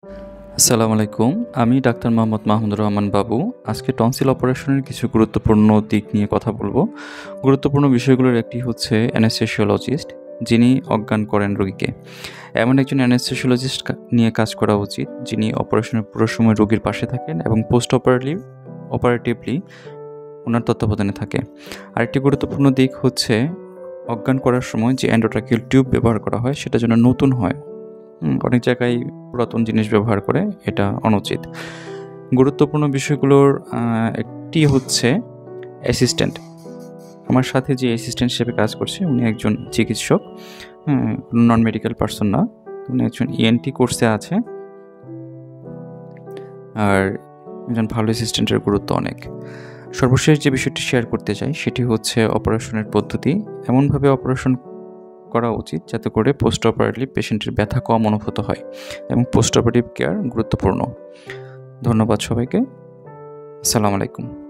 আসসালামু আলাইকুম। আমি ডাক্তার মোহাম্মদ মাহমুদুর রহমান বাবু। আজকে টনসিল অপারেশনের কিছু গুরুত্বপূর্ণ দিক নিয়ে কথা বলব। গুরুত্বপূর্ণ বিষয়গুলোর একটি হচ্ছে অ্যানেস্থেসিওলজিস্ট, যিনি অজ্ঞান করেন রোগীকে। এমন একজন অ্যানেস্থেসিওলজিস্ট নিয়ে কাজ করা উচিত, যিনি অপারেশনের পুরো সময় রোগীর পাশে থাকেন এবং পোস্ট অপারেটিভলি উনার তত্ত্বাবধানে থাকে। আরেকটি গুরুত্বপূর্ণ দিক হচ্ছে অজ্ঞান করার সময় যে এন্ডোট্রাকিয়াল টিউব ব্যবহার করা হয় সেটা যেন নতুন হয়। অনেক জায়গায় পুরাতন জিনিস ব্যবহার করে, এটা অনুচিত। গুরুত্বপূর্ণ বিষয়গুলোর একটি হচ্ছে অ্যাসিস্ট্যান্ট। আমার সাথে যে অ্যাসিস্ট্যান্ট হিসেবে কাজ করছে উনি একজন চিকিৎসক, নন মেডিকেল পারসন না। উনি একজন ইএনটি কোর্সে আছে। আর একজন ভালো অ্যাসিস্ট্যান্টের গুরুত্ব অনেক। সর্বশেষ যে বিষয়টি শেয়ার করতে চাই সেটি হচ্ছে অপারেশনের পদ্ধতি। এমনভাবে অপারেশন করা উচিত যাতে করে পোস্ট অপারেটিভ পেশেন্টের ব্যথা কম অনুভূত হয় এবং পোস্ট অপারেটিভ কেয়ার গুরুত্বপূর্ণ। ধন্যবাদ সবাইকে। আসসালামু আলাইকুম।